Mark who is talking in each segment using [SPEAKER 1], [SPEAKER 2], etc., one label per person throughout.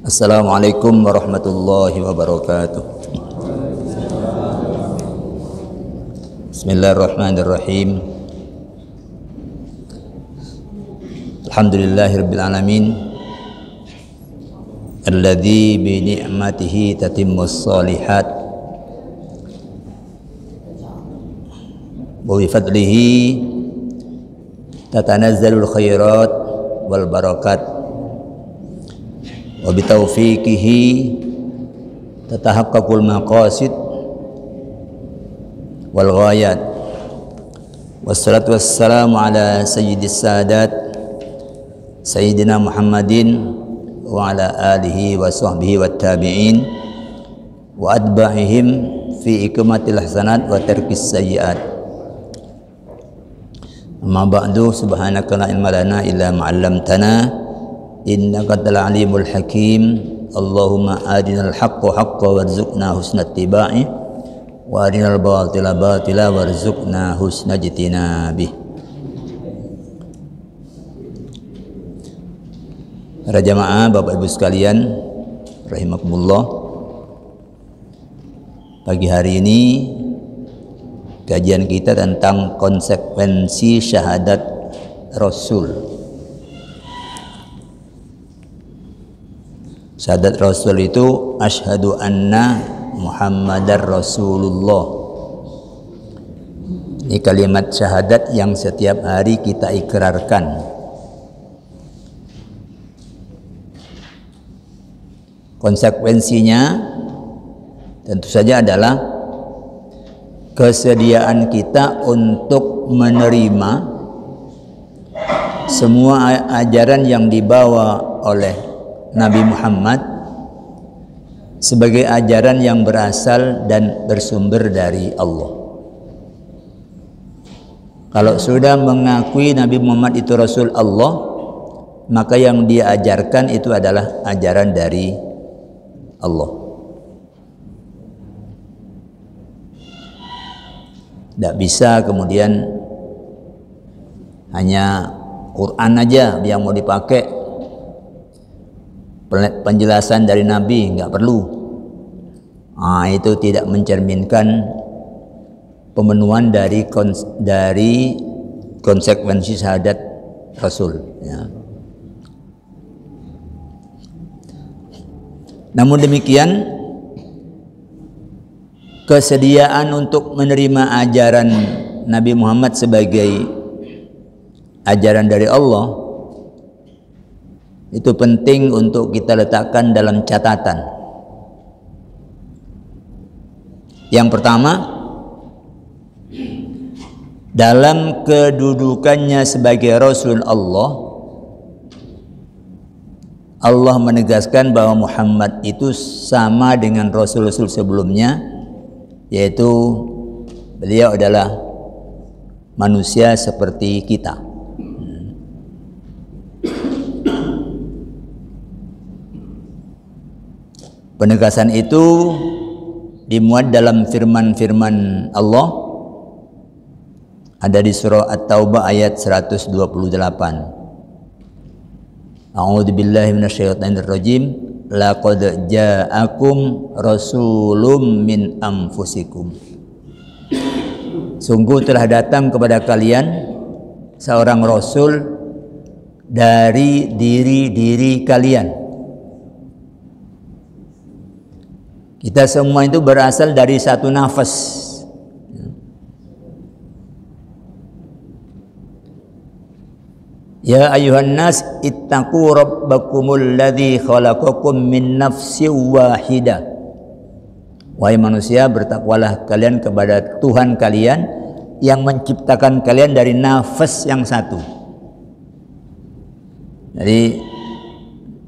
[SPEAKER 1] Assalamualaikum warahmatullahi wabarakatuh. Bismillahirrahmanirrahim. Alhamdulillahirabbil alamin. Alladzi bi ni'matihi tatimmus shalihat wa bi fadlihi tatanazzalul khairat wal barakat wa bi taufiqihi tatahaqqaqul maqasid wal ghayat. Wassalatu wassalamu ala sayyidis sadat sayyidina Muhammadin wa ala alihi wa sahbihi wat tabi'in wa atba'ihim fi ikmatil hasanat wa tarkis sayyiat. Amma ba'du, subhanaka la ilma lana illa ma 'allamtana innaka antal alimul hakim. Allahumma adinal haqqa haqqan warzuqna husnat tibai wa arinal batila batila warzuqna husnal jtinabih. Para jamaah, Bapak Ibu sekalian rahimakumullah, pagi hari ini kajian kita tentang konsekuensi syahadat Rasul. Syahadat Rasul itu asyhadu anna Muhammadar Rasulullah. Ini kalimat syahadat yang setiap hari kita ikrarkan. Konsekuensinya tentu saja adalah kesediaan kita untuk menerima semua ajaran yang dibawa oleh Nabi Muhammad sebagai ajaran yang berasal dan bersumber dari Allah. Kalau sudah mengakui Nabi Muhammad itu Rasul Allah, maka yang dia ajarkan itu adalah ajaran dari Allah. Tidak bisa kemudian hanya Quran aja yang mau dipakai, penjelasan dari Nabi nggak perlu. Itu tidak mencerminkan pemenuhan dari konsekuensi syahadat Rasul. Ya. Namun demikian, kesediaan untuk menerima ajaran Nabi Muhammad sebagai ajaran dari Allah itu penting untuk kita letakkan dalam catatan. Yang pertama, dalam kedudukannya sebagai Rasul Allah, Allah menegaskan bahwa Muhammad itu sama dengan Rasul-Rasul sebelumnya, yaitu beliau adalah manusia seperti kita. Penegasan itu dimuat dalam firman-firman Allah, ada di surah At-Taubah ayat 128. A'udzu billahi minasyaitonir rajim. Laqad ja'akum rasulun min anfusikum. Sungguh telah datang kepada kalian seorang rasul dari diri kalian. Kita semua itu berasal dari satu nafas. Ya ayuhan nas ittaqu rabbakumul ladzi khalaqakum min nafsin wahidah. Wahai manusia, bertakwalah kalian kepada Tuhan kalian yang menciptakan kalian dari nafas yang satu. Jadi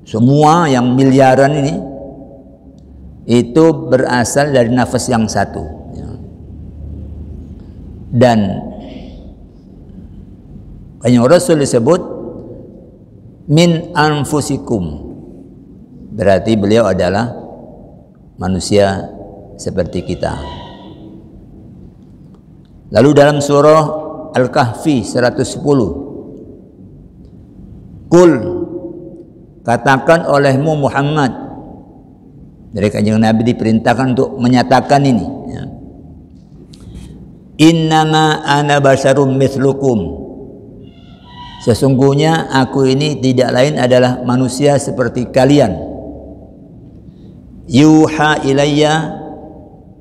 [SPEAKER 1] semua yang miliaran ini itu berasal dari nafas yang satu. Dan Kanjeng Rasul disebut min anfusikum, berarti beliau adalah manusia seperti kita. Lalu dalam surah Al-Kahfi 110, Qul, katakan olehmu Muhammad, Dari Kanjeng Nabi diperintahkan untuk menyatakan ini, ya. Innama ana basyarum mithlukum. Sesungguhnya aku ini tidak lain adalah manusia seperti kalian. Yuha ilayya,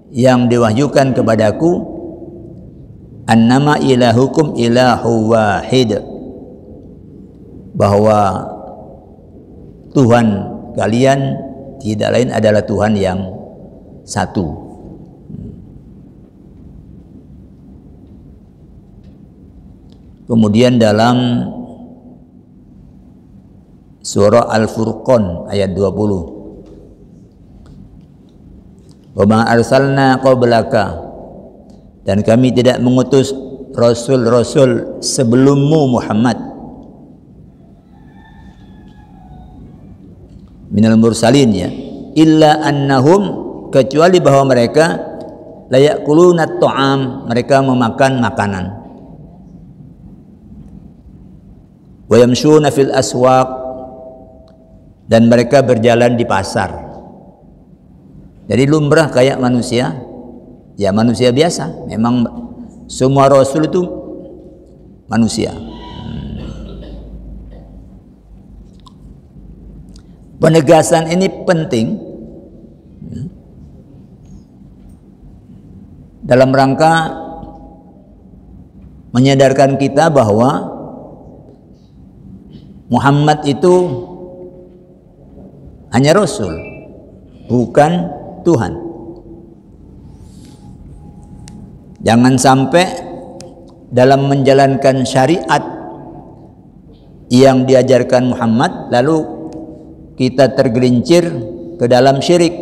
[SPEAKER 1] yang diwahyukan kepadaku, annama ilahukum ilahu wahid, bahwa Tuhan kalian tidak lain adalah Tuhan yang satu. Kemudian dalam surah Al-Furqan ayat 20, wa ma arsalna qablaka, dan kami tidak mengutus rasul-rasul sebelummu Muhammad, minal mursalin, ya, illa annahum, kecuali bahwa mereka la ya'kuluna ta'am, mereka memakan makanan, wa yamshuna fil aswaq, dan mereka berjalan di pasar. Jadi lumrah kayak manusia, ya manusia biasa. Memang semua rasul itu manusia. Penegasan ini penting dalam rangka menyadarkan kita bahwa Muhammad itu hanya rasul, bukan Tuhan. Jangan sampai dalam menjalankan syariat yang diajarkan Muhammad lalu kita tergelincir ke dalam syirik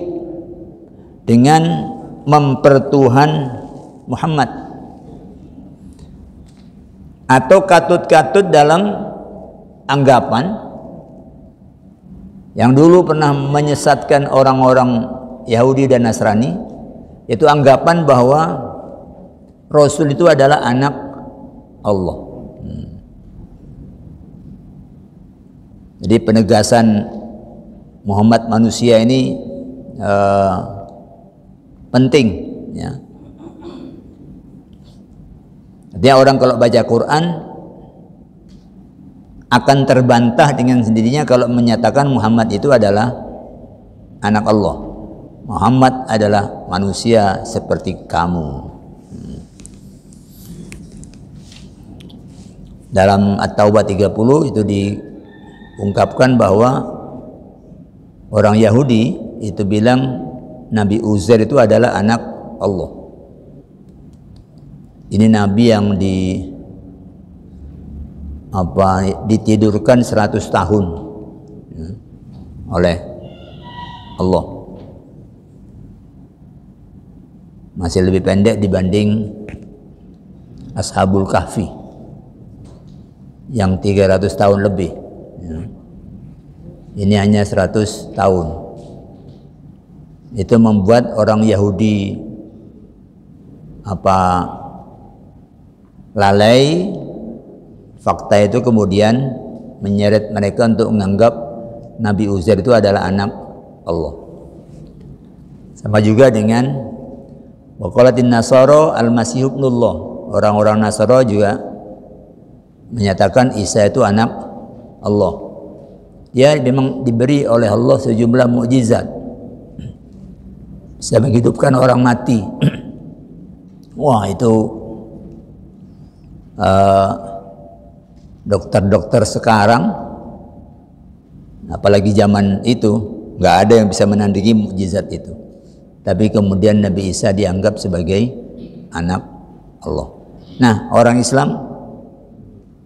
[SPEAKER 1] dengan mempertuhan Muhammad, atau katut-katut dalam anggapan yang dulu pernah menyesatkan orang-orang Yahudi dan Nasrani, yaitu anggapan bahwa Rasul itu adalah anak Allah. Jadi penegasan Muhammad manusia ini penting, ya. Artinya orang kalau baca Quran akan terbantah dengan sendirinya kalau menyatakan Muhammad itu adalah anak Allah. Muhammad adalah manusia seperti kamu. Dalam At-Taubah 30 itu diungkapkan bahwa orang Yahudi itu bilang Nabi Uzair itu adalah anak Allah. Ini nabi yang ditidurkan 100 tahun oleh Allah. Masih lebih pendek dibanding Ashabul Kahfi yang 300 tahun lebih. Ini hanya 100 tahun. Itu membuat orang Yahudi lalai. Fakta itu kemudian menyeret mereka untuk menganggap Nabi Uzair itu adalah anak Allah. Sama juga dengan waqalatin nasara al-masih ibnullah. Orang-orang Nasara juga menyatakan Isa itu anak Allah. Dia memang diberi oleh Allah sejumlah mukjizat, bisa menghidupkan orang mati. Wah, itu dokter-dokter sekarang, apalagi zaman itu, nggak ada yang bisa menandingi mukjizat itu. Tapi kemudian Nabi Isa dianggap sebagai anak Allah. Nah, orang Islam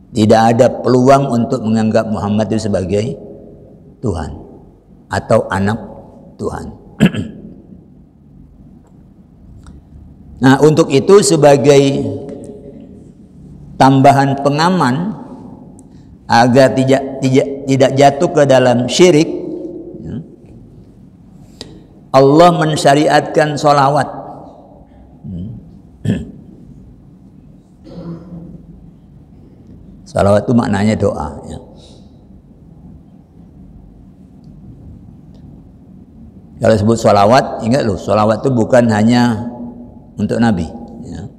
[SPEAKER 1] tidak ada peluang untuk menganggap Muhammad itu sebagai Tuhan atau anak Tuhan. Nah, untuk itu sebagai tambahan pengaman agar tidak jatuh ke dalam syirik, Allah mensyariatkan sholawat. Sholawat itu maknanya doa, ya. Kalau sebut sholawat, ingat loh, sholawat itu bukan hanya untuk Nabi. Ya.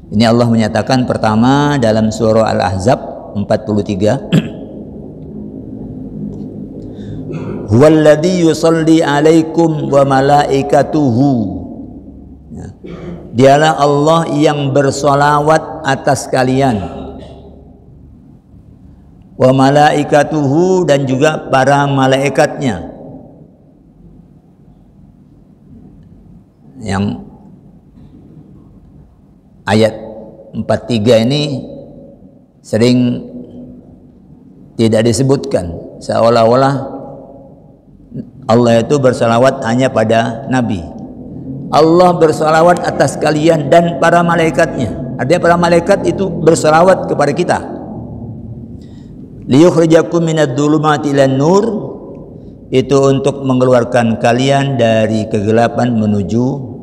[SPEAKER 1] Ini Allah menyatakan pertama dalam surah Al-Ahzab 43. Huwallazi yusalli alaikum wa malaikatuhu. Ya. Dialah Allah yang bersolawat atas kalian. Wa malaikatuhu, dan juga para malaikatnya. Yang ayat 43 ini sering tidak disebutkan, seolah-olah Allah itu bersalawat hanya pada Nabi. Allah bersalawat atas kalian dan para malaikatnya. Artinya para malaikat itu bersalawat kepada kita. Liyukhrijakum minadh-dhulumati ilan nur, itu untuk mengeluarkan kalian dari kegelapan menuju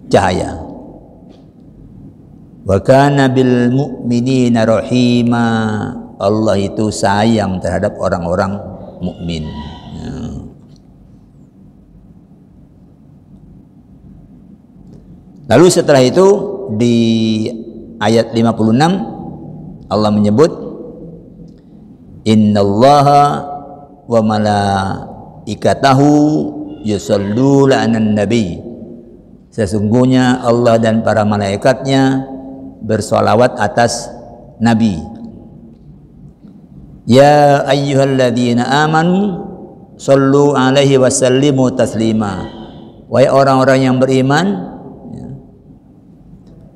[SPEAKER 1] cahaya. Wa kana bil mu'minina rahima, Allah itu sayang terhadap orang-orang mukmin. Ya. Lalu setelah itu di ayat 56 Allah menyebut innallaha wa malaikatahu yusalluna 'alan nabi. Sesungguhnya Allah dan para malaikatnya bersolawat atas Nabi. Ya ayyuhalladzina amanu sallu alaihi wasallimu taslima. Wahai orang-orang yang beriman,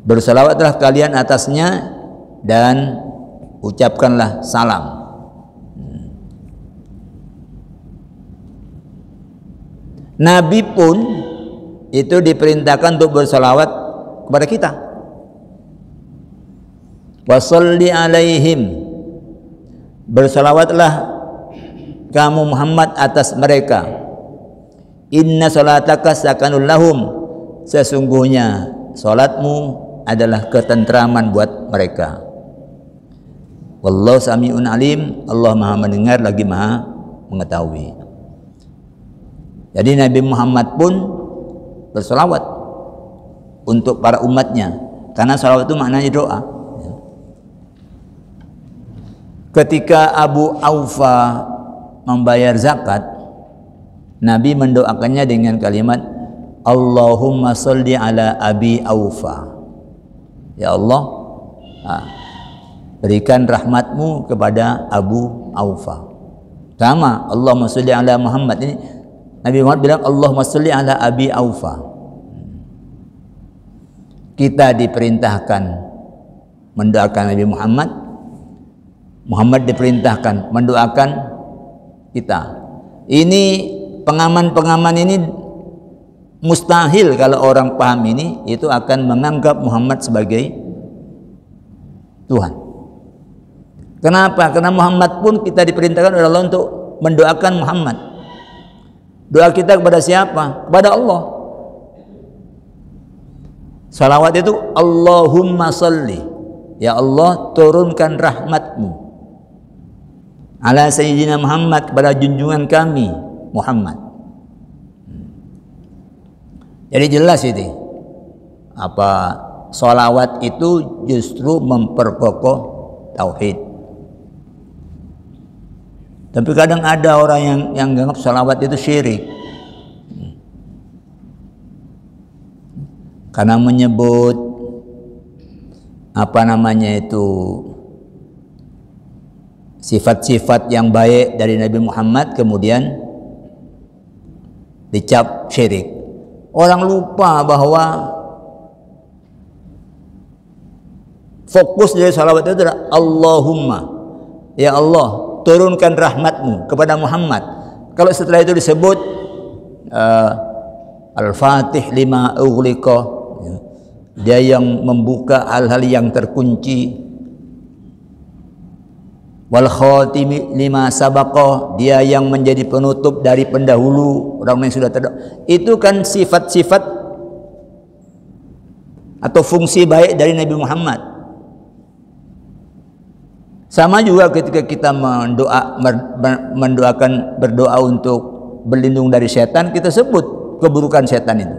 [SPEAKER 1] bersolawatlah kalian atasnya dan ucapkanlah salam. Nabi pun itu diperintahkan untuk bersolawat kepada kita. Wasalli alaihim, bersolawatlah kamu Muhammad atas mereka. Inna salataka sakanul lahum, sesungguhnya salatmu adalah ketentraman buat mereka. Wallahu sami'un alim, Allah maha mendengar lagi maha mengetahui. Jadi Nabi Muhammad pun bersolawat untuk para umatnya, karena salawat itu maknanya doa. Ketika Abu Aufa membayar zakat, Nabi mendoakannya dengan kalimat Allahumma sholli ala Abi Aufa. Ya Allah, berikan rahmatmu kepada Abu Aufa. Sama, Allahumma sholli ala Muhammad. Ini Nabi Muhammad bilang Allahumma sholli ala Abi Aufa. Kita diperintahkan mendoakan Nabi Muhammad, Muhammad diperintahkan mendoakan kita. Ini pengaman-pengaman ini mustahil kalau orang paham ini itu akan menganggap Muhammad sebagai Tuhan. Kenapa? Karena Muhammad pun kita diperintahkan oleh Allah untuk mendoakan Muhammad. Doa kita kepada siapa? Kepada Allah. Salawat itu Allahumma sholli, ya Allah turunkan rahmatmu ala Sayyidina Muhammad, kepada junjungan kami Muhammad. Jadi jelas itu apa, salawat itu justru memperkokoh tauhid. Tapi kadang ada orang yang menganggap salawat itu syirik, karena menyebut apa namanya itu sifat-sifat yang baik dari Nabi Muhammad kemudian dicap syirik. Orang lupa bahwa fokus dari salawat itu adalah Allahumma, ya Allah turunkan rahmatmu kepada Muhammad. Kalau setelah itu disebut Al-Fatih lima ughliqa, dia yang membuka hal-hal yang terkunci, wal khatimi lima sabaqa, dia yang menjadi penutup dari pendahulu orang yang sudah terdahulu. Itu kan sifat-sifat atau fungsi baik dari Nabi Muhammad. Sama juga ketika kita berdoa untuk berlindung dari setan, kita sebut keburukan setan itu.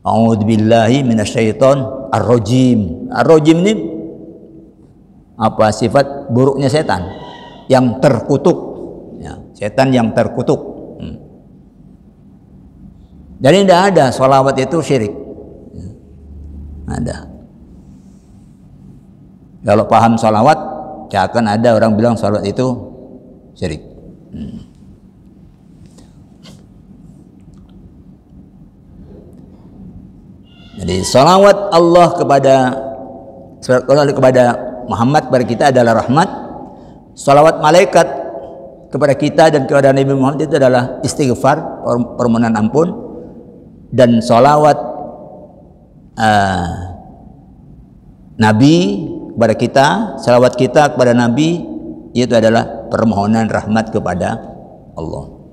[SPEAKER 1] A'udzubillahi minasyaiton ar-rajim. Ar-rajim ini apa? Sifat buruknya setan yang terkutuk, ya, setan yang terkutuk. Jadi tidak ada sholawat itu syirik, ada. Kalau paham sholawat, tidak akan ada orang bilang sholawat itu syirik. Jadi salawat Allah kepada Muhammad kepada kita adalah rahmat. Salawat malaikat kepada kita dan kepada Nabi Muhammad itu adalah istighfar, permohonan ampun. Dan salawat Nabi kepada kita, salawat kita kepada Nabi itu adalah permohonan rahmat kepada Allah.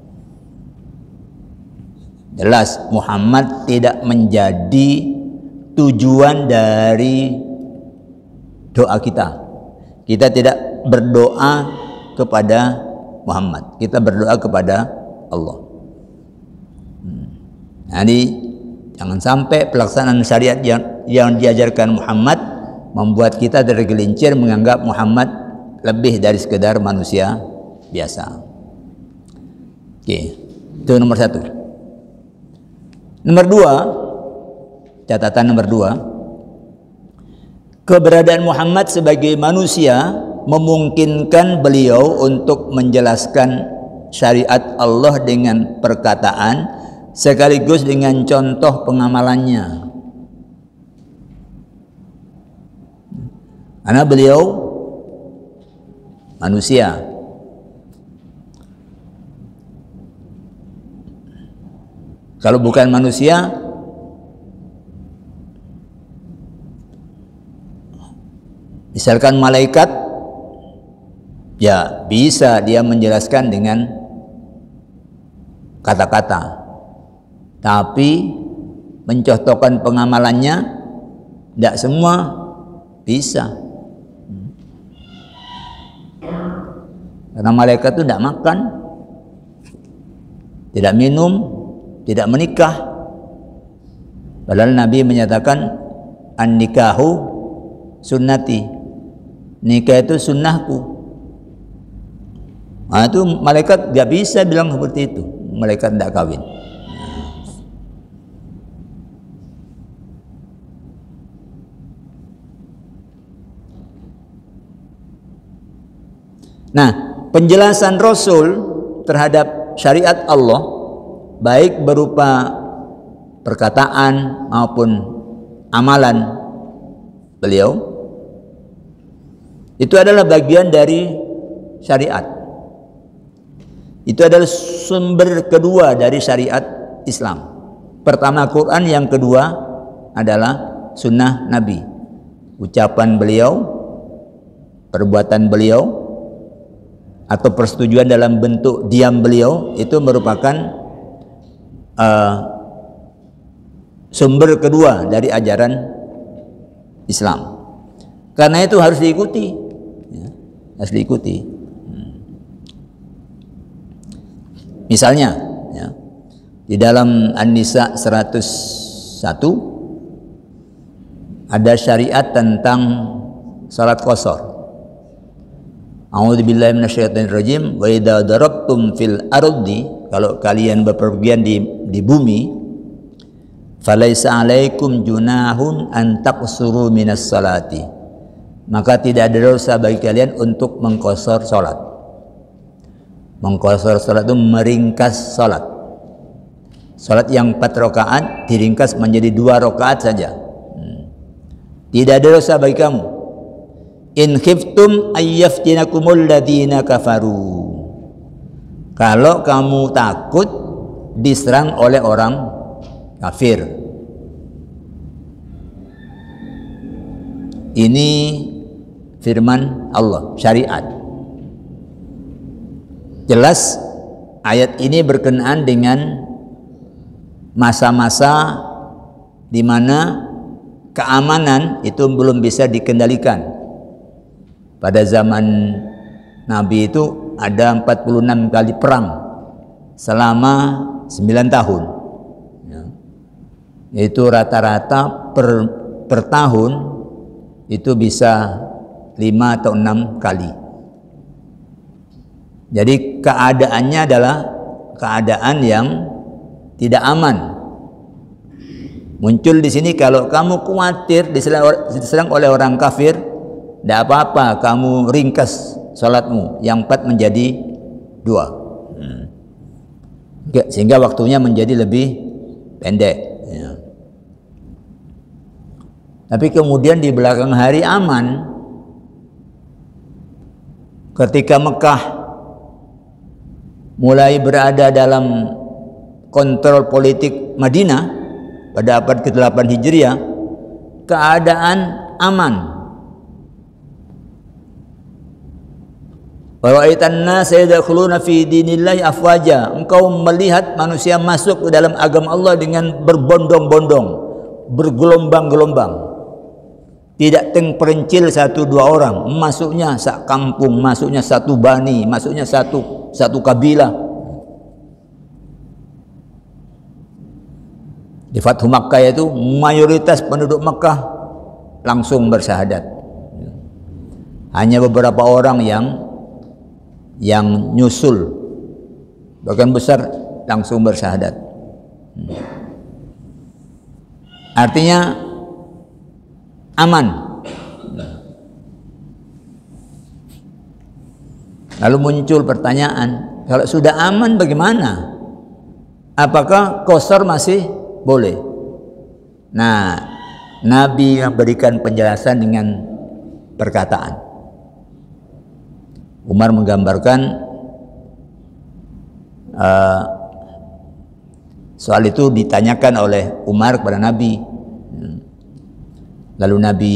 [SPEAKER 1] Jelas Muhammad tidak menjadi tujuan dari doa kita. Kita tidak berdoa kepada Muhammad, kita berdoa kepada Allah. Jadi jangan sampai pelaksanaan syariat yang diajarkan Muhammad membuat kita tergelincir menganggap Muhammad lebih dari sekedar manusia biasa. Oke, itu nomor 1. Nomor 2, catatan nomor 2, keberadaan Muhammad sebagai manusia memungkinkan beliau untuk menjelaskan syariat Allah dengan perkataan sekaligus dengan contoh pengamalannya. Karena beliau manusia. Kalau bukan manusia, misalkan malaikat, ya bisa dia menjelaskan dengan kata-kata, tapi mencontohkan pengamalannya tidak semua bisa. Karena malaikat itu tidak makan, tidak minum, tidak menikah. Padahal Nabi menyatakan an-nikahu sunnati, nikah itu sunnahku. Nah, itu malaikat gak bisa bilang seperti itu. Malaikat tidak kawin. Nah, penjelasan Rasul terhadap syariat Allah, baik berupa perkataan maupun amalan beliau, itu adalah bagian dari syariat. Itu adalah sumber kedua dari syariat Islam. Pertama Quran, yang kedua adalah sunnah Nabi. Ucapan beliau, perbuatan beliau, atau persetujuan dalam bentuk diam beliau, itu merupakan sumber kedua dari ajaran Islam. Karena itu harus diikuti, ya, harus diikuti. Misalnya, ya, di dalam An-Nisa 101 ada syariat tentang salat qashar. A'udzubillahi minasyaitonirrajim. Wa idza darabtum fil ardi, kalau kalian bepergian di bumi, falaisa 'alaikum junahun an taqsuru minas salati, maka tidak ada dosa bagi kalian untuk mengqashar salat. Mengqashar salat itu meringkas salat. Salat yang 4 rakaat diringkas menjadi 2 rakaat saja. Tidak ada dosa bagi kamu. In khiftum ayyaftinakumul ladzina kafaru, kalau kamu takut diserang oleh orang kafir. Ini firman Allah, syariat. Jelas ayat ini berkenaan dengan masa-masa di mana keamanan itu belum bisa dikendalikan. Pada zaman Nabi itu ada 46 kali perang selama 9 tahun. Ya. Itu rata-rata per tahun itu bisa 5 atau 6 kali. Jadi keadaannya adalah keadaan yang tidak aman. Muncul di sini kalau kamu khawatir diserang oleh orang kafir, tidak apa-apa, kamu ringkas salatmu yang 4 menjadi 2. Sehingga waktunya menjadi lebih pendek. Ya. Tapi kemudian di belakang hari aman, ketika Mekah mulai berada dalam kontrol politik Madinah pada abad ke-8 Hijriah, keadaan aman. Wa ra'aitan nasa yadkhuluna fi dinillahi afwaja. Engkau melihat manusia masuk ke dalam agama Allah dengan berbondong-bondong, bergelombang-gelombang. Tidak terperencil 1-2 orang, masuknya sak kampung, masuknya satu bani, masuknya satu kabilah. Di Fathu Makkah itu mayoritas penduduk Makkah langsung bersyahadat. Hanya beberapa orang yang nyusul, bagian besar langsung bersyahadat. Artinya aman. Lalu muncul pertanyaan, kalau sudah aman bagaimana? Apakah qasar masih boleh? Nah, Nabi memberikan penjelasan dengan perkataan. Umar menggambarkan soal itu ditanyakan oleh Umar kepada Nabi. Lalu Nabi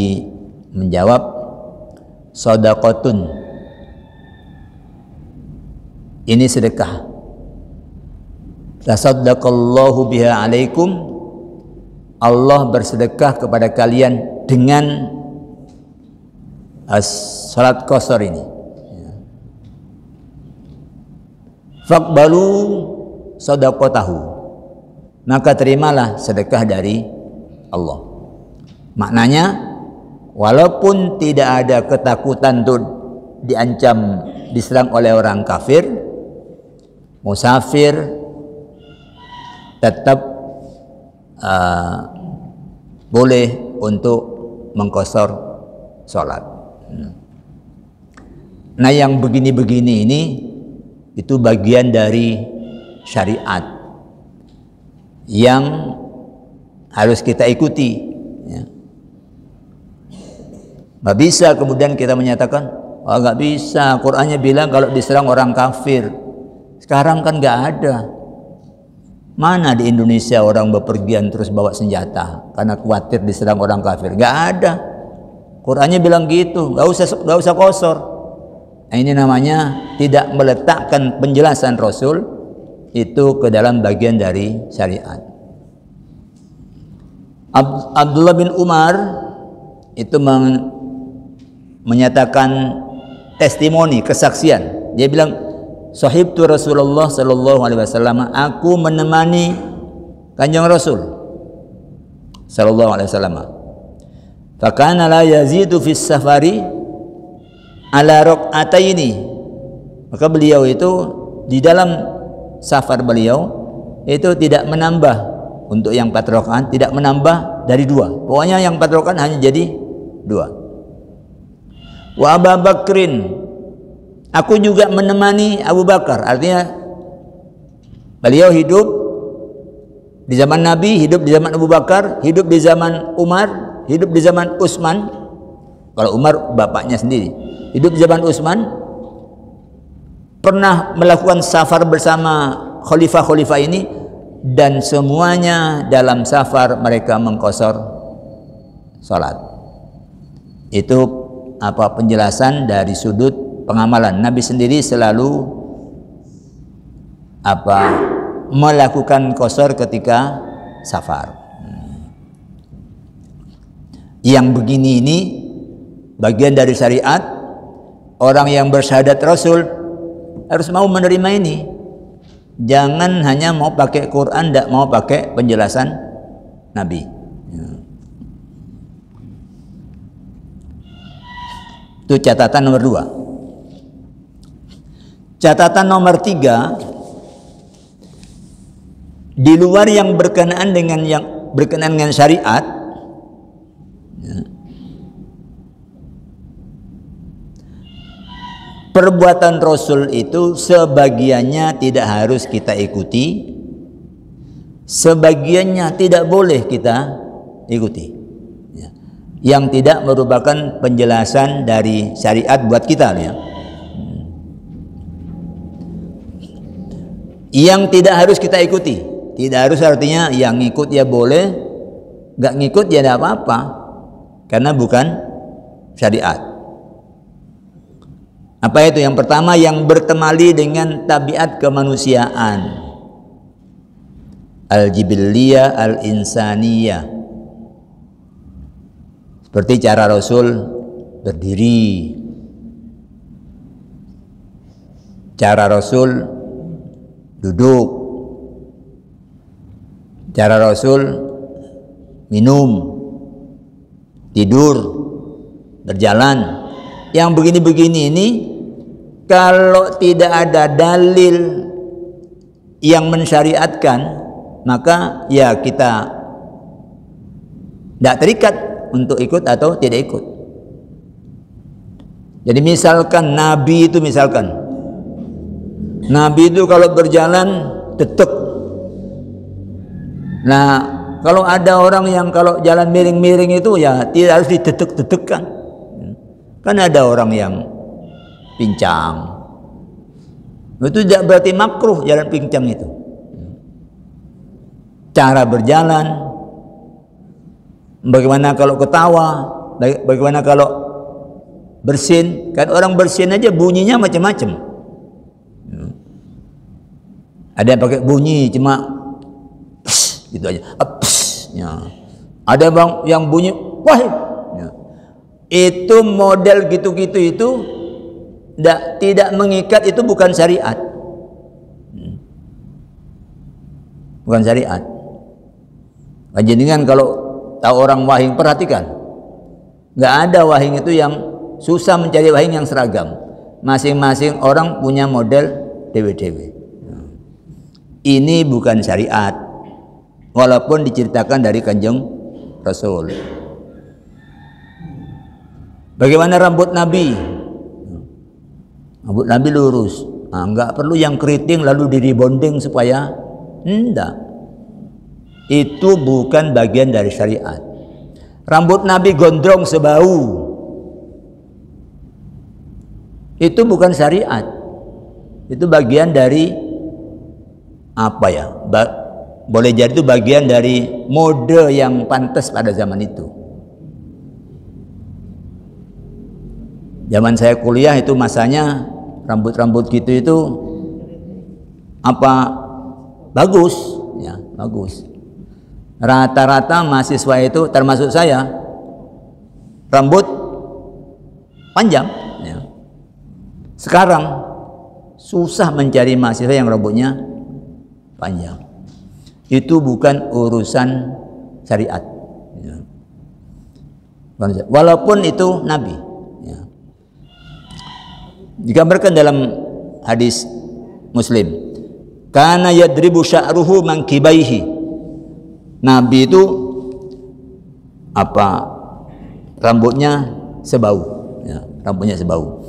[SPEAKER 1] menjawab, shadaqatun, ini sedekah. Tasaddaqallahu biha alaikum, Allah bersedekah kepada kalian dengan salat qasar ini. Faqbalu shadaqatahu, maka terimalah sedekah dari Allah. Maknanya, walaupun tidak ada ketakutan untuk diancam diserang oleh orang kafir, musafir tetap boleh untuk mengqasar sholat. Nah, yang begini-begini ini itu bagian dari syariat yang harus kita ikuti. Nggak bisa kemudian kita menyatakan, oh nggak bisa, Qur'annya bilang kalau diserang orang kafir. Sekarang kan nggak ada. Mana di Indonesia orang bepergian terus bawa senjata karena khawatir diserang orang kafir? Nggak ada. Qur'annya bilang gitu, nggak usah qasar. Nah, ini namanya tidak meletakkan penjelasan Rasul itu ke dalam bagian dari syariat. Abdullah bin Umar itu menyatakan testimoni, kesaksian. Dia bilang, sahibtu Rasulullah sallallahu alaihi wasallam, aku menemani Kanjeng Rasul sallallahu alaihi wasallam. Fakana la yazidu fis safari ala raq'ataini. Maka beliau itu di dalam safar beliau itu tidak menambah untuk yang 4 rakaat, tidak menambah dari 2. Pokoknya yang 4 rakaat hanya jadi 2. Wa Abu Bakrin, aku juga menemani Abu Bakar. Artinya beliau hidup di zaman Nabi, hidup di zaman Abu Bakar, hidup di zaman Umar, hidup di zaman Utsman. Kalau Umar bapaknya sendiri, hidup di zaman Utsman, pernah melakukan safar bersama khalifah-khalifah ini, dan semuanya dalam safar mereka mengqasar salat. Itu apa penjelasan dari sudut pengamalan. Nabi sendiri selalu melakukan qasar ketika safar. Yang begini ini bagian dari syariat. Orang yang bersyahadat Rasul harus mau menerima ini. Jangan hanya mau pakai Quran, tidak mau pakai penjelasan Nabi. Itu catatan nomor 2. Catatan nomor 3, di luar yang berkenaan dengan syariat, perbuatan Rasul itu sebagiannya tidak harus kita ikuti, sebagiannya tidak boleh kita ikuti, yang tidak merupakan penjelasan dari syariat buat kita, ya. Yang tidak harus kita ikuti, tidak harus artinya yang ngikut ya boleh, nggak ngikut ya tidak apa-apa, karena bukan syariat. Apa itu? Yang pertama, yang bertemali dengan tabiat kemanusiaan, al-jibiliyah, al-insaniyah, seperti cara Rasul berdiri, cara Rasul duduk, cara Rasul minum, tidur, berjalan. Yang begini-begini ini, kalau tidak ada dalil yang mensyariatkan, maka ya kita tidak terikat untuk ikut atau tidak ikut. Jadi misalkan Nabi itu kalau berjalan detek. Nah, kalau ada orang yang kalau jalan miring-miring itu ya tidak harus didetek-detekkan. Kan ada orang yang pincang, itu tidak berarti makruh jalan pincang itu. Cara berjalan, bagaimana kalau ketawa, bagaimana kalau bersin, kan orang bersin aja bunyinya macam-macam. Ada yang pakai bunyi cuma pss, gitu aja, pss, ya. Ada yang bunyi wah, ya. Itu model gitu-gitu itu tidak mengikat, itu bukan syariat. Bukan syariat. Jenengan kalau tahu orang wahing, perhatikan, nggak ada wahing itu yang susah mencari wahing yang seragam. Masing-masing orang punya model dewe-dewe. Ini bukan syariat, walaupun diceritakan dari Kanjeng Rasul. Bagaimana rambut Nabi? Rambut Nabi lurus. Nah, nggak perlu yang keriting lalu diribonding supaya enggak. Itu bukan bagian dari syariat. Rambut Nabi gondrong sebau. Itu bukan syariat. Itu bagian dari apa ya? Boleh jadi itu bagian dari mode yang pantas pada zaman itu. Zaman saya kuliah itu masanya rambut-rambut gitu itu apa bagus, ya bagus. Rata-rata mahasiswa itu termasuk saya rambut panjang. Ya. Sekarang susah mencari mahasiswa yang rambutnya panjang. Itu bukan urusan syariat. Ya. Walaupun itu Nabi. Digambarkan dalam hadis Muslim, kana yadribu sya'ruhu mankibaihi. Nabi itu apa? Rambutnya sebau, ya, rambutnya sebau.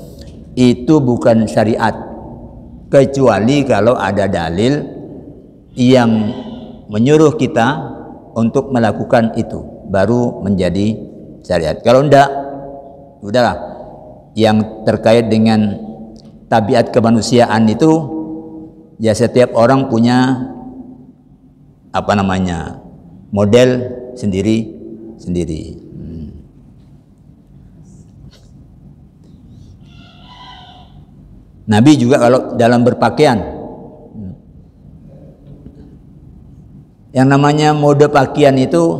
[SPEAKER 1] Itu bukan syariat, kecuali kalau ada dalil yang menyuruh kita untuk melakukan itu, baru menjadi syariat. Kalau enggak, udahlah. Yang terkait dengan tabiat kemanusiaan itu ya setiap orang punya apa namanya model sendiri. Nabi juga kalau dalam berpakaian, yang namanya mode pakaian itu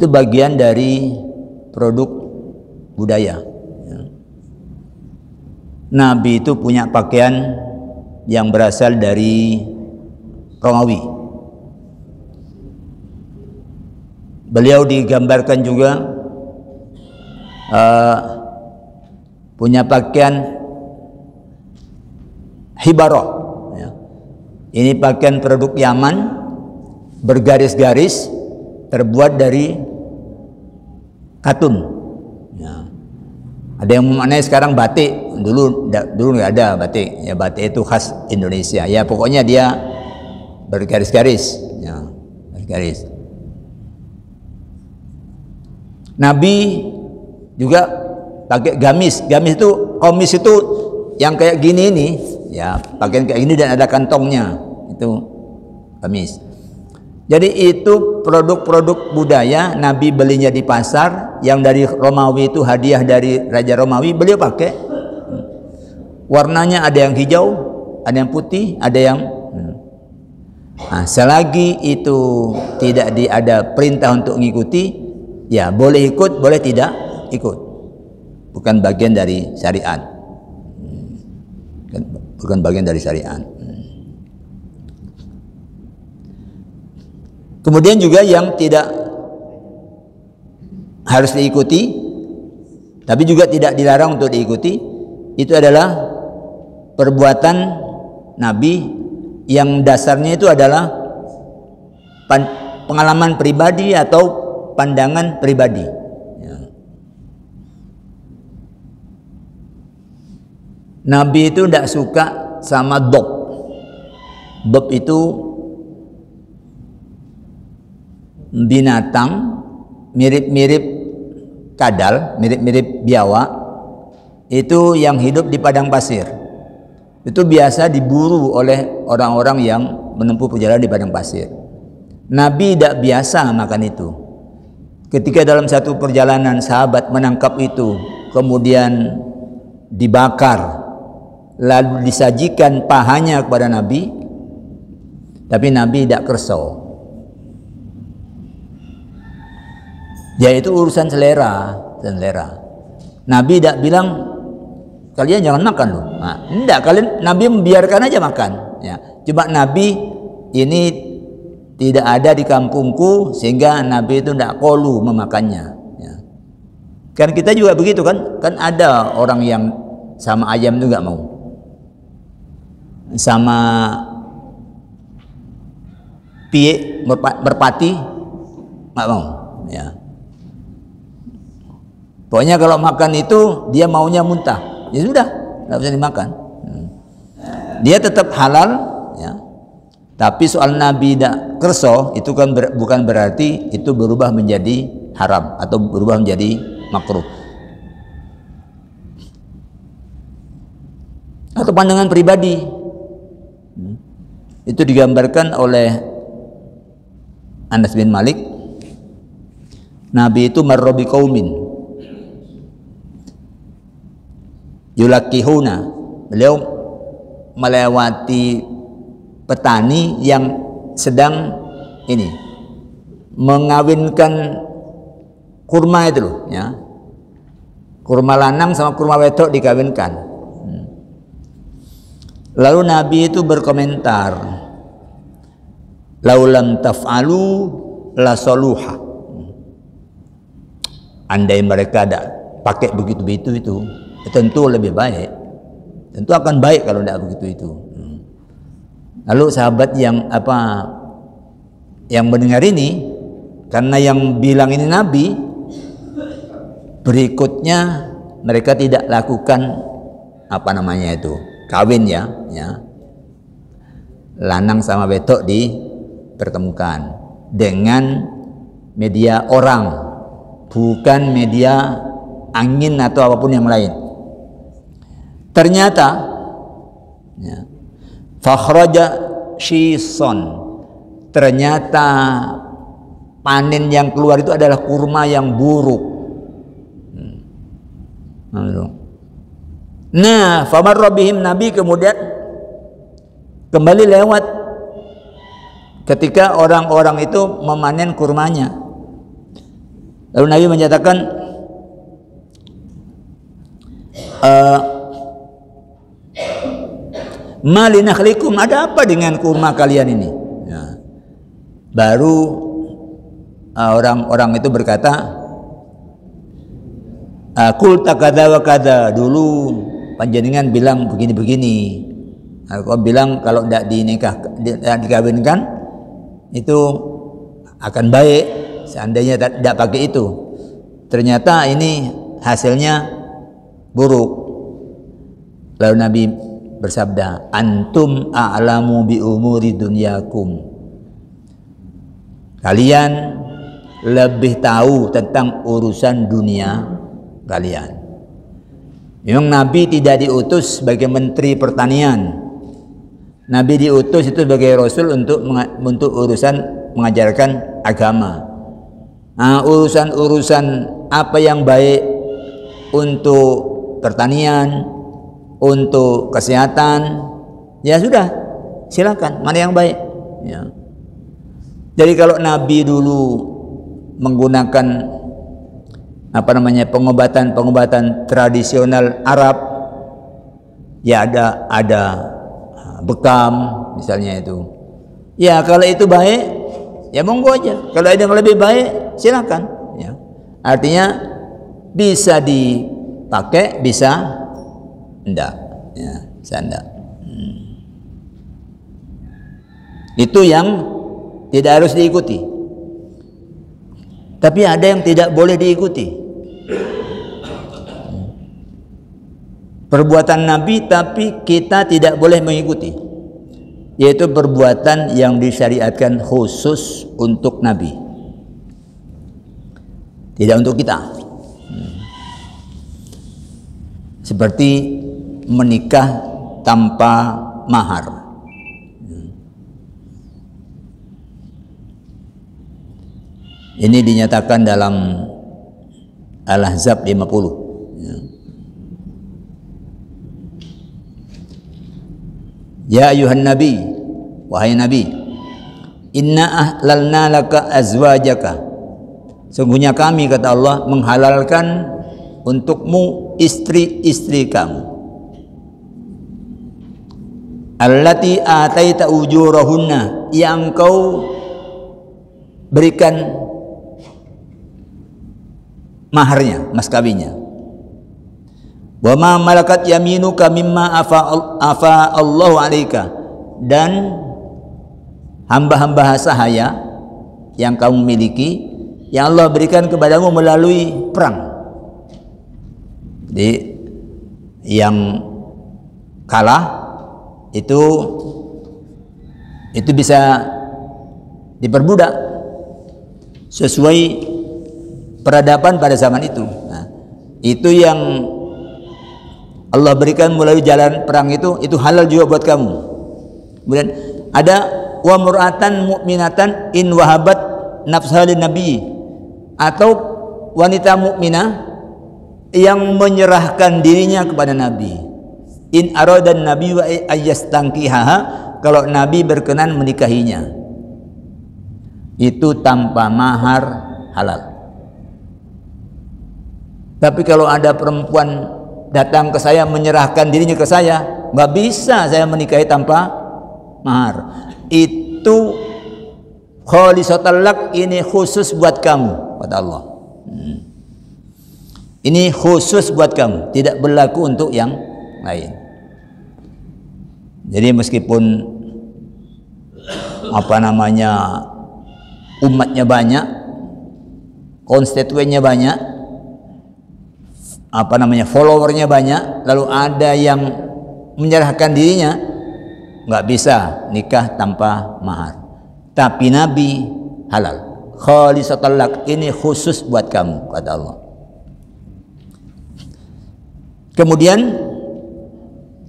[SPEAKER 1] bagian dari produk budaya. Nabi itu punya pakaian yang berasal dari Romawi. Beliau digambarkan juga punya pakaian hibarah, ya. Ini pakaian produk Yaman, bergaris-garis, terbuat dari katun, ya. Ada yang memaknai sekarang batik, dulu nggak ada batik, ya batik itu khas Indonesia, ya pokoknya dia bergaris-garis, ya garis. Nabi juga pakai gamis itu, komis itu yang kayak gini ini, ya pakaian kayak gini dan ada kantongnya, itu gamis. Jadi itu produk-produk budaya, Nabi belinya di pasar, yang dari Romawi itu hadiah dari Raja Romawi, beliau pakai. Warnanya ada yang hijau, ada yang putih, ada yang selagi itu tidak ada perintah untuk mengikuti, ya boleh ikut, boleh tidak ikut. Bukan bagian dari syariat. Bukan bagian dari syariat. Kemudian juga yang tidak harus diikuti, tapi juga tidak dilarang untuk diikuti, itu adalah perbuatan Nabi yang dasarnya itu adalah pengalaman pribadi atau pandangan pribadi. Ya. Nabi itu tidak suka sama dob. Dob itu binatang mirip-mirip kadal, mirip-mirip biawak, itu yang hidup di padang pasir. Itu biasa diburu oleh orang-orang yang menempuh perjalanan di padang pasir. Nabi tidak biasa makan itu. Ketika dalam satu perjalanan sahabat menangkap itu, kemudian dibakar, lalu disajikan pahanya kepada Nabi, tapi Nabi tidak kerso. Ya itu urusan selera. Nabi tidak bilang kalian jangan makan loh. Nah, enggak, Nabi membiarkan aja makan. Ya, coba Nabi ini tidak ada di kampungku sehingga Nabi itu tidak kolu memakannya. Ya. Kan kita juga begitu kan? Kan ada orang yang sama ayam itu nggak mau, sama piye merpati nggak mau. Ya. Pokoknya kalau makan itu dia maunya muntah, ya sudah, nggak bisa dimakan. Dia tetap halal, ya. Tapi soal Nabi tidak kerso itu kan bukan berarti itu berubah menjadi haram atau berubah menjadi makruh. Atau pandangan pribadi, itu digambarkan oleh Anas bin Malik. Nabi itu marrobi qaumin yulakihuna, beliau melewati petani yang sedang ini mengawinkan kurma itu loh, ya, kurma lanang sama kurma wedok dikawinkan. Lalu Nabi itu berkomentar, laulam taf'alu la saluha, andai mereka ada pakai begitu-begitu itu tentu lebih baik, tentu akan baik kalau tidak begitu itu. Lalu sahabat yang mendengar ini, karena yang bilang ini Nabi, berikutnya mereka tidak lakukan kawin, ya, lanang sama wedok dipertemukan dengan media orang, bukan media angin atau apapun yang lain. Ternyata fakhraja shison, ternyata panen yang keluar itu adalah kurma yang buruk. Nah, famarra bihim, Nabi kemudian kembali lewat ketika orang-orang itu memanen kurmanya. Lalu Nabi menyatakan, Malinakhlikum, ada apa dengan kurma kalian ini? Ya. Baru orang-orang itu berkata, qul takadza wa kadza, dulu panjenengan bilang begini-begini. Aku bilang kalau tidak dikawinkan itu akan baik seandainya tidak pakai itu. Ternyata ini hasilnya buruk. Lalu Nabi bersabda, antum a'lamu bi umuri dunyakum. Kalian lebih tahu tentang urusan dunia kalian. Memang Nabi tidak diutus sebagai menteri pertanian. Nabi diutus itu sebagai Rasul untuk urusan mengajarkan agama. Nah, urusan-urusan apa yang baik untuk pertanian, untuk kesehatan, ya sudah, silakan, mana yang baik. Ya. Jadi kalau Nabi dulu menggunakan pengobatan tradisional Arab, ya ada bekam misalnya itu. Ya kalau itu baik, ya monggo aja. Kalau ada yang lebih baik, silakan. Ya. Artinya bisa dipakai, bisa enggak. Ya, bisa enggak. Itu yang tidak harus diikuti. Tapi ada yang tidak boleh diikuti. Perbuatan Nabi tapi kita tidak boleh mengikuti, yaitu perbuatan yang disyariatkan khusus untuk Nabi, tidak untuk kita. Seperti menikah tanpa mahar. Ini dinyatakan dalam Al-Ahzab 50. Ya ayuhan nabi, wahai nabi, inna ahlalna laka azwajaka, sungguhnya kami, kata Allah, menghalalkan untukmu istri-istri kamu, allati ataita ujurahunna, yang kau berikan maharnya, mas kawinnya. Wa ma malakat yaminuka mimma afa Allahu alaika, dan hamba-hamba sahaya yang kamu miliki yang Allah berikan kepadamu melalui perang. Jadi yang kalah itu bisa diperbudak sesuai peradaban pada zaman itu. Nah, itu yang Allah berikan melalui jalan perang, itu halal juga buat kamu. Kemudian ada wa mur'atan mu'minatan in wahabat nafsaha lin nabi, atau wanita mukminah yang menyerahkan dirinya kepada Nabi. In aradan nabi wa ayyastankihaha, kalau Nabi berkenan menikahinya, itu tanpa mahar halal. Tapi kalau ada perempuan datang ke saya menyerahkan dirinya ke saya, nggak bisa saya menikahi tanpa mahar. Itu khalisatal lak, ini khusus buat kamu, kata Allah. Ini khusus buat kamu, tidak berlaku untuk yang lain. Jadi meskipun umatnya banyak, konstituennya banyak, followernya banyak, lalu ada yang menyerahkan dirinya, nggak bisa nikah tanpa mahar. Tapi Nabi halal, khalisatul lak, ini khusus buat kamu, kata Allah. Kemudian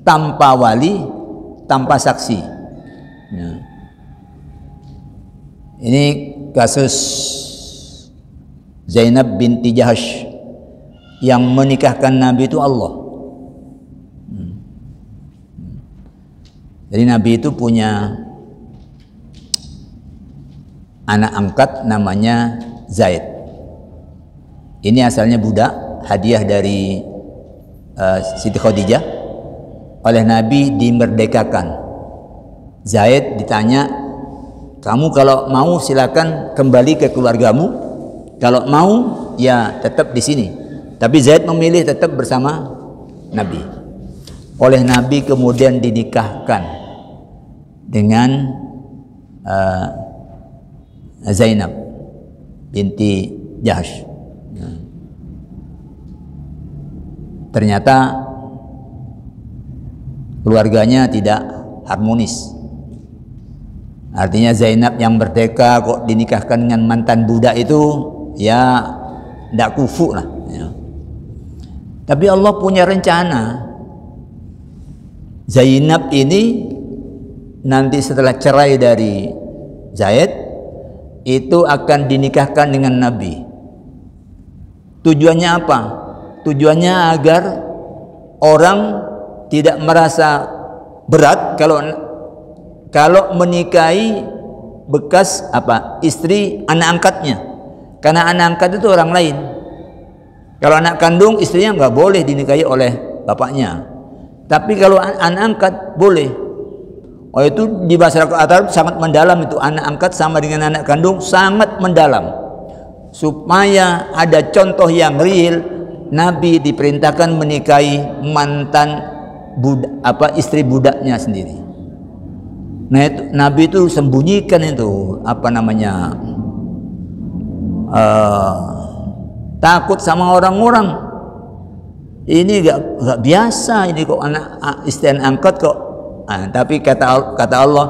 [SPEAKER 1] tanpa wali, tanpa saksi. Ya. Ini kasus Zainab binti Jahash. Yang menikahkan Nabi itu Allah. Jadi Nabi itu punya anak angkat namanya Zaid. Ini asalnya budak, hadiah dari Siti Khadijah. oleh Nabi dimerdekakan. Zaid ditanya, kamu kalau mau silakan kembali ke keluargamu, kalau mau ya tetap di sini. Tapi Zaid memilih tetap bersama Nabi. Oleh Nabi kemudian dinikahkan dengan Zainab binti Jahsh. Ternyata keluarganya tidak harmonis. Artinya Zainab yang merdeka kok dinikahkan dengan mantan budak itu, ya tidak kufu lah. Ya. Tapi Allah punya rencana. Zainab ini nanti setelah cerai dari Zaid itu akan dinikahkan dengan Nabi. Tujuannya apa? Tujuannya agar orang tidak merasa berat kalau menikahi bekas istri anak angkatnya, karena anak angkat itu orang lain. Kalau anak kandung istrinya nggak boleh dinikahi oleh bapaknya, tapi kalau anak angkat boleh. Oh, itu di masyarakat Arab sangat mendalam, itu anak angkat sama dengan anak kandung sangat mendalam. Supaya ada contoh yang real, Nabi diperintahkan menikahi mantan istri budaknya sendiri. Nah, itu, Nabi itu sembunyikan itu takut sama orang-orang. Ini gak biasa ini kok anak istri angkat kok. Tapi kata Allah,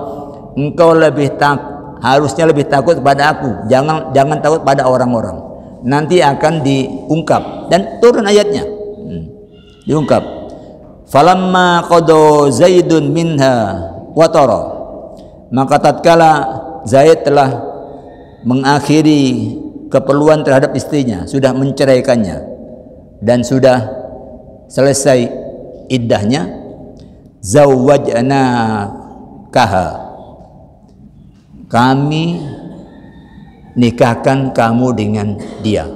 [SPEAKER 1] engkau harusnya lebih takut pada aku. Jangan takut pada orang-orang. Nanti akan diungkap dan turun ayatnya. Diungkap. Falamma qada Zaidun minha watara. Maka tatkala Zaid telah mengakhiri keperluan terhadap istrinya, sudah menceraikannya dan sudah selesai iddahnya, zawwajnakaha, kami nikahkan kamu dengan dia.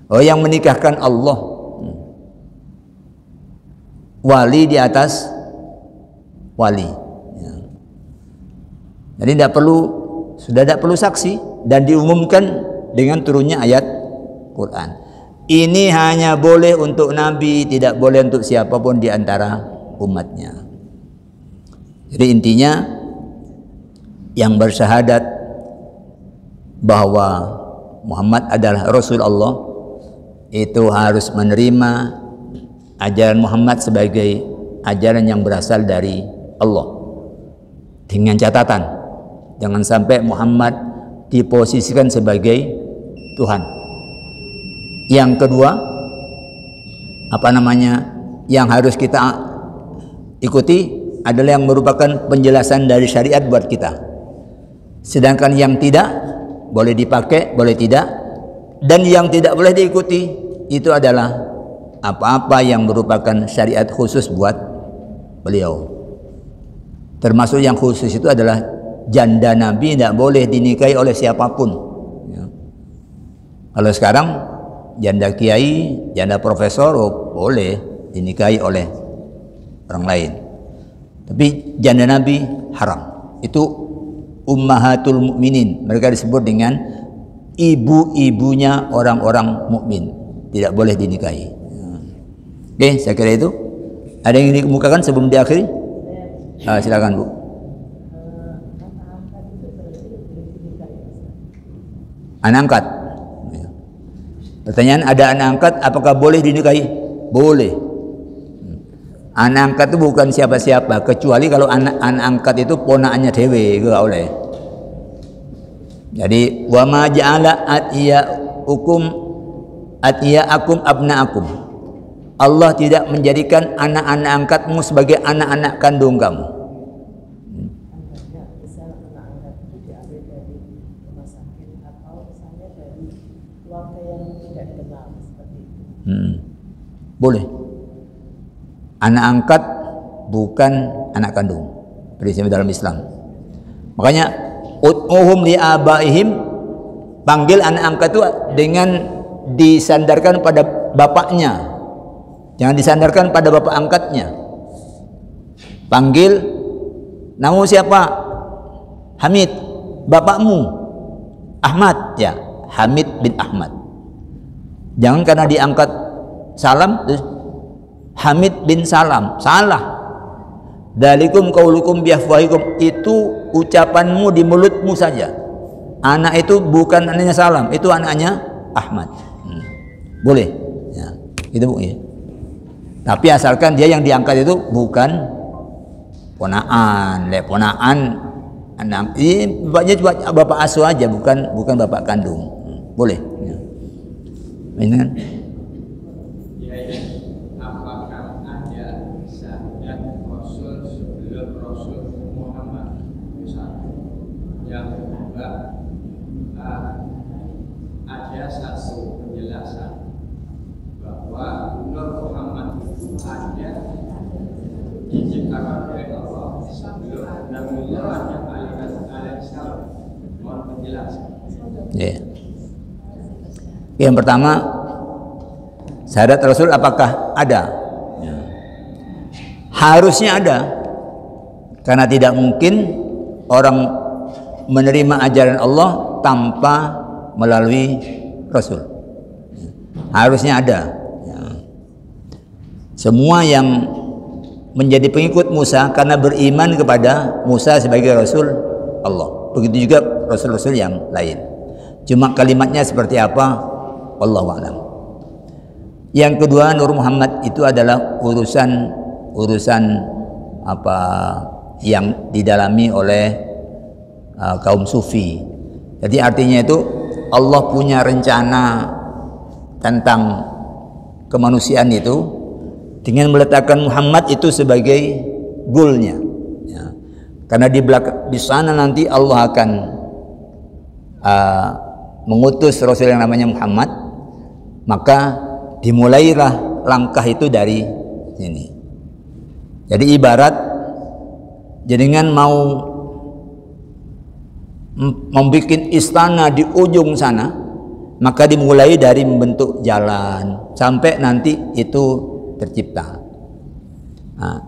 [SPEAKER 1] Oh, yang menikahkan Allah. Wali di atas wali. Jadi sudah tidak perlu saksi, dan diumumkan dengan turunnya ayat Quran. Ini hanya boleh untuk Nabi, tidak boleh untuk siapapun di antara umatnya. Jadi intinya yang bersyahadat bahwa Muhammad adalah Rasul Allah itu harus menerima ajaran Muhammad sebagai ajaran yang berasal dari Allah, dengan catatan jangan sampai Muhammad diposisikan sebagai Tuhan. Yang kedua, yang harus kita ikuti adalah yang merupakan penjelasan dari syariat buat kita. Sedangkan yang tidak boleh dipakai, boleh tidak, dan yang tidak boleh diikuti itu adalah apa-apa yang merupakan syariat khusus buat beliau. Termasuk yang khusus itu adalah janda Nabi tidak boleh dinikahi oleh siapapun. Ya. Kalau sekarang janda kiai, janda profesor boleh dinikahi oleh orang lain. Tapi janda Nabi haram. Itu ummahatul mukminin. Mereka disebut dengan ibu-ibunya orang-orang mukmin. Tidak boleh dinikahi. Oke, saya kira itu. Ada yang dikemukakan sebelum diakhiri? Silakan Bu. Anak angkat. Pertanyaan, ada anak angkat apakah boleh dinikahi? Boleh. Anak angkat itu bukan siapa-siapa, kecuali kalau anak angkat itu ponakannya dewe, enggak boleh. Jadi wa ma ja'ala atiyaakum abnaakum. Allah tidak menjadikan anak-anak angkatmu sebagai anak-anak kandung kamu. Boleh. Anak angkat bukan anak kandung, prinsip dalam Islam. Makanya ud'uhum li abaihim, panggil anak angkat itu dengan disandarkan pada bapaknya, jangan disandarkan pada bapak angkatnya. Panggil, namamu siapa? Hamid. Bapakmu? Ahmad. Ya, Hamid bin Ahmad. Jangan karena diangkat salam terus Hamid bin Salam. Salah. Dalikum qaulukum biafwahikum, itu ucapanmu di mulutmu saja. Anak itu bukan anaknya Salam, itu anaknya Ahmad. Boleh. Ya, itu Bu ya. Tapi asalkan dia yang diangkat itu bukan ponaan, anak. Ini bapaknya cuma bapak asuh aja, bukan bapak kandung. Boleh. Ya. Ini kan.
[SPEAKER 2] Apakah ada syahadat Rasul sebelum Rasul Muhammad? Misalnya, yang kedua, ada satu penjelasan bahwa Nur Muhammad itu ada diciptakan oleh Allah sebelum Nabi Muhammad alaihissalam. Mohon penjelasan.
[SPEAKER 1] Yeah. Yang pertama, syahadat Rasul apakah ada? Ya. Harusnya ada, karena tidak mungkin orang menerima ajaran Allah tanpa melalui Rasul. Harusnya ada. Ya. Semua yang menjadi pengikut Musa karena beriman kepada Musa sebagai Rasul Allah. Begitu juga Rasul-Rasul yang lain. Cuma kalimatnya seperti apa? Wallahu a'lam. Yang kedua, Nur Muhammad itu adalah urusan apa yang didalami oleh kaum sufi. Jadi artinya itu Allah punya rencana tentang kemanusiaan itu dengan meletakkan Muhammad itu sebagai goalnya. Ya. Karena di sana nanti Allah akan mengutus Rasul yang namanya Muhammad, maka dimulailah langkah itu dari sini. Jadi ibarat jenengan mau membuat istana di ujung sana, maka dimulai dari membentuk jalan sampai nanti itu tercipta. Nah,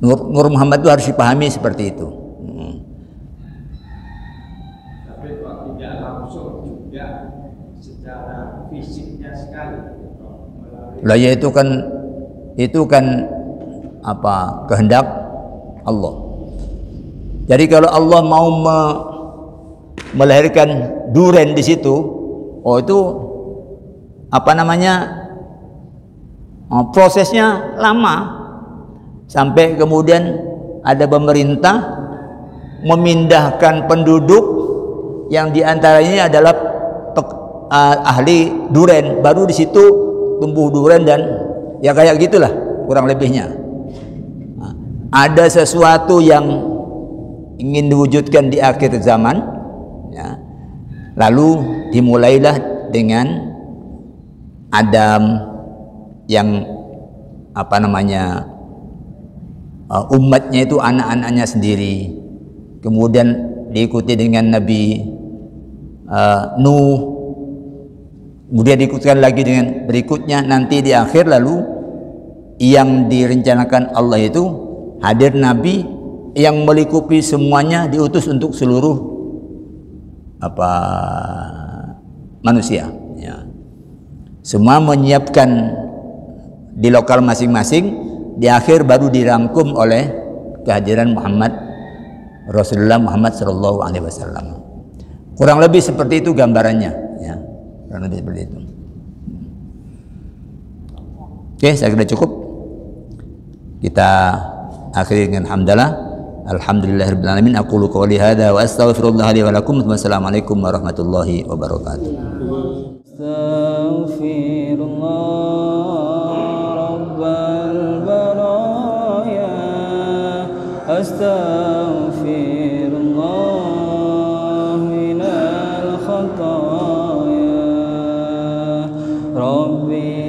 [SPEAKER 1] Nur Muhammad itu harus dipahami seperti itu.
[SPEAKER 2] Tapi kok tidak langsung juga secara fisiknya sekali.
[SPEAKER 1] Lah ya itu kan apa kehendak Allah. Jadi kalau Allah mau melahirkan duren di situ, oh itu apa namanya? Prosesnya lama sampai kemudian ada pemerintah memindahkan penduduk yang diantaranya adalah ahli duren, baru di situ tumbuh duren dan ya kayak gitulah kurang lebihnya. Nah, ada sesuatu yang ingin diwujudkan di akhir zaman, ya, lalu dimulailah dengan Adam yang apa namanya umatnya itu anak-anaknya sendiri, kemudian diikuti dengan Nabi Nuh, kemudian diikutkan lagi dengan berikutnya, nanti di akhir lalu yang direncanakan Allah itu hadir Nabi yang melingkupi semuanya, diutus untuk seluruh apa manusia, ya. Semua menyiapkan di lokal masing-masing, di akhir baru dirangkum oleh kehadiran Rasulullah Muhammad Sallallahu Alaihi Wasallam. Kurang lebih seperti itu gambarannya, ya. Kurang lebih seperti itu. Oke, saya kira cukup. Kita akhiri dengan hamdalah. Alhamdulillahirabbil alamin. Aqulu qouli hadza wa astaghfirullah li wa lakum. Wassalamualaikum warahmatullahi wabarakatuh.
[SPEAKER 3] أستغفر الله من الخطايا ربي